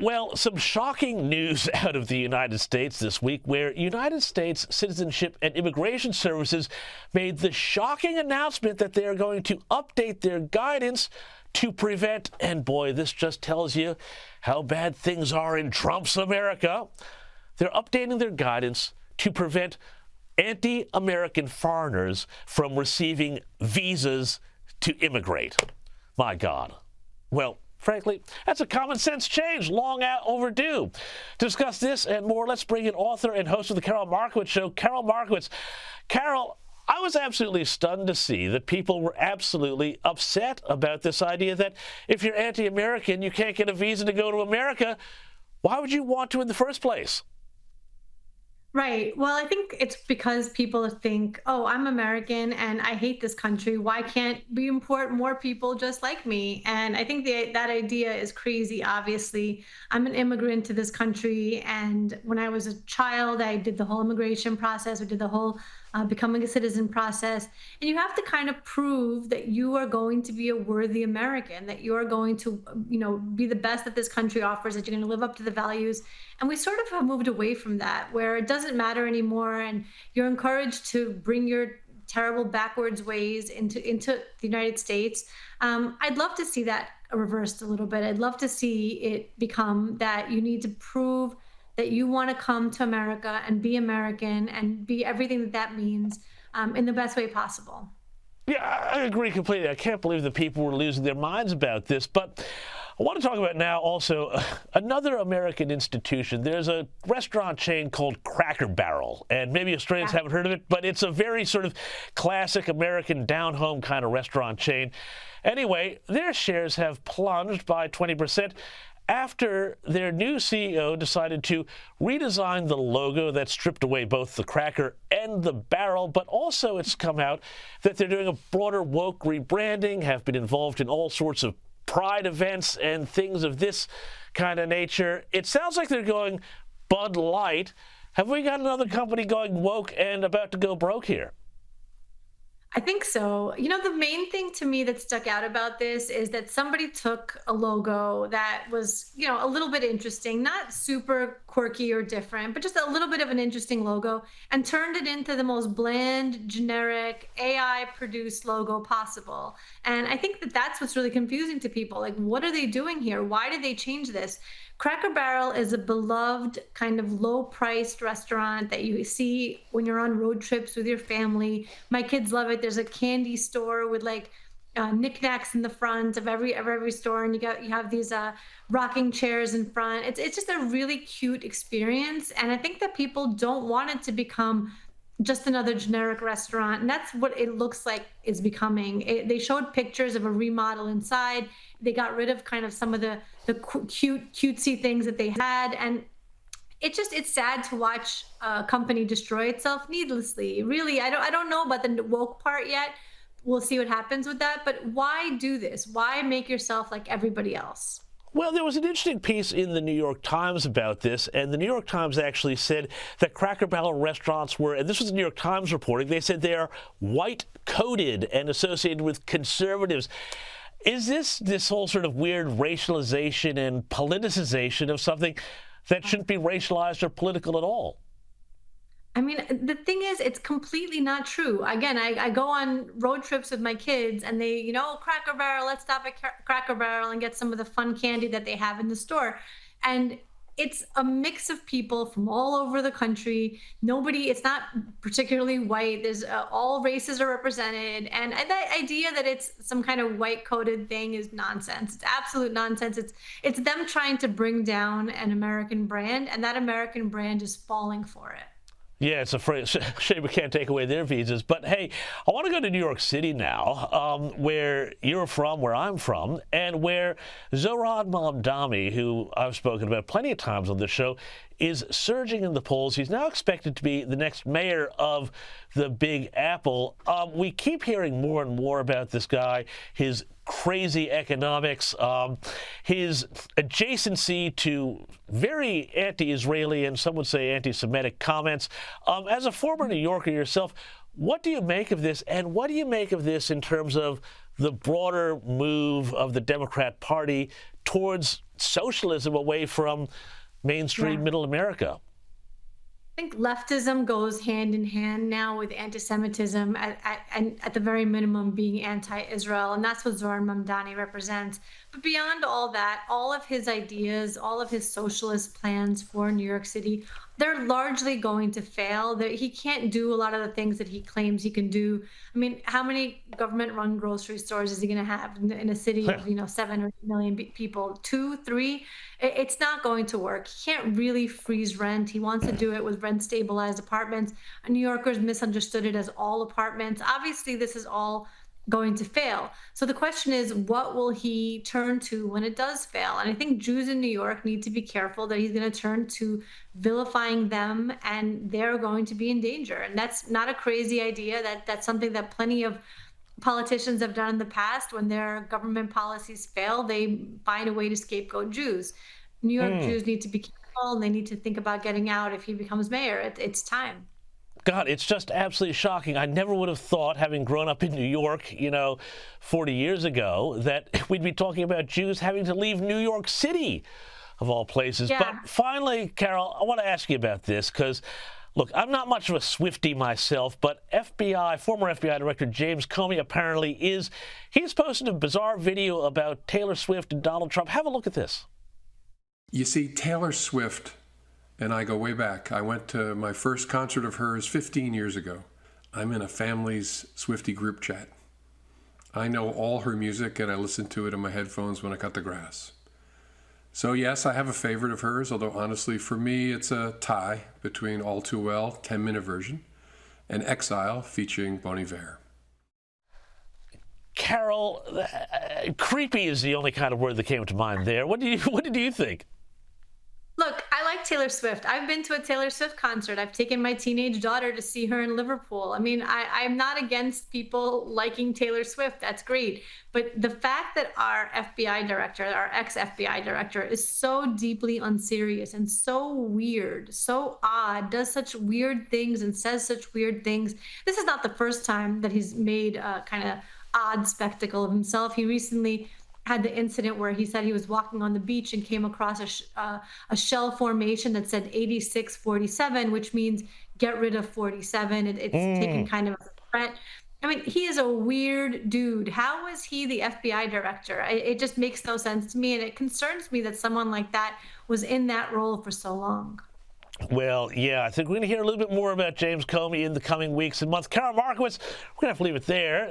Well, some shocking news out of the United States this week, where United States Citizenship and Immigration Services made the shocking announcement that they are going to update their guidance to prevent, and boy, this just tells you how bad things are in Trump's America. They're updating their guidance to prevent anti-American foreigners from receiving visas to immigrate. My God. Well, frankly, that's a common sense change, long overdue. To discuss this and more, let's bring in author and host of the Karol Markowicz Show, Karol Markowicz. Karol, I was absolutely stunned to see that people were absolutely upset about this idea that if you're anti-American, you can't get a visa to go to America. Why would you want to in the first place? Right. Well, I think it's because people think, oh, I'm American and I hate this country. Why can't we import more people just like me? And I think that idea is crazy, obviously. I'm an immigrant to this country. And when I was a child, I did the whole immigration process. We did the whole becoming a citizen process. And you have to kind of prove that you are going to be a worthy American, that you are going to, be the best that this country offers, that you're going to live up to the values. And we sort of have moved away from that, where it doesn't matter anymore. And you're encouraged to bring your terrible backwards ways into the United States. I'd love to see that reversed a little bit. I'd love to see it become that you need to prove that you want to come to America and be American and be everything that means in the best way possible. Yeah, I agree completely. I can't believe that people were losing their minds about this. But I want to talk about now also another American institution. There's a restaurant chain called Cracker Barrel, and maybe Australians haven't heard of it, but it's a very sort of classic American down-home kind of restaurant chain. Anyway, their shares have plunged by 20%. After their new CEO decided to redesign the logo that stripped away both the cracker and the barrel, but also it's come out that they're doing a broader woke rebranding, have been involved in all sorts of pride events and things of this kind of nature. It sounds like they're going Bud Light. Have we got another company going woke and about to go broke here? I think so. The main thing to me that stuck out about this is that somebody took a logo that was, a little bit interesting, not super quirky or different, but just a little bit of an interesting logo, and turned it into the most bland, generic, AI-produced logo possible. And I think that that's what's really confusing to people. Like, what are they doing here? Why did they change this? Cracker Barrel is a beloved kind of low-priced restaurant that you see when you're on road trips with your family. My kids love it. There's a candy store with knickknacks in the front of every store, and you have these rocking chairs in front. It's just a really cute experience, and I think that people don't want it to become just another generic restaurant, and that's what it looks like it's becoming. They showed pictures of a remodel inside. They got rid of kind of some of the cutesy things that they had, and it's sad to watch a company destroy itself needlessly. Really, I don't know about the woke part yet. We'll see what happens with that, but why do this? Why make yourself like everybody else? Well, there was an interesting piece in the New York Times about this, and the New York Times actually said that Cracker Barrel restaurants were, and this was the New York Times reporting, they said they are white-coated and associated with conservatives. Is this whole sort of weird racialization and politicization of something that shouldn't be racialized or political at all? I mean, the thing is, it's completely not true. Again, I go on road trips with my kids and they, Cracker Barrel, let's stop at Cracker Barrel and get some of the fun candy that they have in the store. And it's a mix of people from all over the country. It's not particularly white. There's all races are represented. And that idea that it's some kind of white-coated thing is nonsense. It's absolute nonsense. It's them trying to bring down an American brand, and that American brand is falling for it. Yeah, it's a shame we can't take away their visas. But hey, I want to go to New York City now, where you're from, where I'm from, and where Zohran Mamdani, who I've spoken about plenty of times on this show, is surging in the polls. He's now expected to be the next mayor of the Big Apple. We keep hearing more and more about this guy, his crazy economics, his adjacency to very anti-Israeli and some would say anti-Semitic comments. As a former New Yorker yourself, what do you make of this, and what do you make of this in terms of the broader move of the Democrat Party towards socialism away from mainstream middle America. I think leftism goes hand in hand now with anti-Semitism, and at the very minimum being anti-Israel, and that's what Zoran Mamdani represents. But beyond all that, all of his ideas, all of his socialist plans for New York City, they're largely going to fail. He can't do a lot of the things that he claims he can do. I mean, how many government-run grocery stores is he going to have in a city of 7 or 8 million people? 2, 3? It's not going to work. He can't really freeze rent. He wants to do it with rent-stabilized apartments. New Yorkers misunderstood it as all apartments. Obviously, this is all going to fail. So the question is, what will he turn to when it does fail? And I think Jews in New York need to be careful that he's going to turn to vilifying them, and they're going to be in danger. And that's not a crazy idea. That's something that plenty of politicians have done in the past. When their government policies fail, they find a way to scapegoat Jews. New York Jews need to be careful, and they need to think about getting out if he becomes mayor. It's time. God, it's just absolutely shocking. I never would have thought, having grown up in New York, 40 years ago, that we'd be talking about Jews having to leave New York City, of all places. Yeah. But finally, Karol, I want to ask you about this because, look, I'm not much of a Swiftie myself, but former FBI Director James Comey apparently is. He's posted a bizarre video about Taylor Swift and Donald Trump. Have a look at this. You see, Taylor Swift and I go way back. I went to my first concert of hers 15 years ago. I'm in a family's Swiftie group chat. I know all her music, and I listen to it in my headphones when I cut the grass. So yes, I have a favorite of hers, although honestly, for me, it's a tie between All Too Well, 10-minute version, and Exile featuring Bon Iver. Karol, creepy is the only kind of word that came to mind there. What did you think? Look, I like Taylor Swift. I've been to a Taylor Swift concert. I've taken my teenage daughter to see her in Liverpool. I mean, I'm not against people liking Taylor Swift. That's great. But the fact that our FBI director, our ex-FBI director, is so deeply unserious and so weird, so odd, does such weird things and says such weird things. This is not the first time that he's made a kind of odd spectacle of himself. He recently had the incident where he said he was walking on the beach and came across a shell formation that said 8647, which means get rid of 47. It's taken kind of as a threat. I mean, he is a weird dude. How is he the FBI director? It just makes no sense to me, and it concerns me that someone like that was in that role for so long. Well, yeah, I think we're going to hear a little bit more about James Comey in the coming weeks and months. Karol Markowicz, we're going to have to leave it there.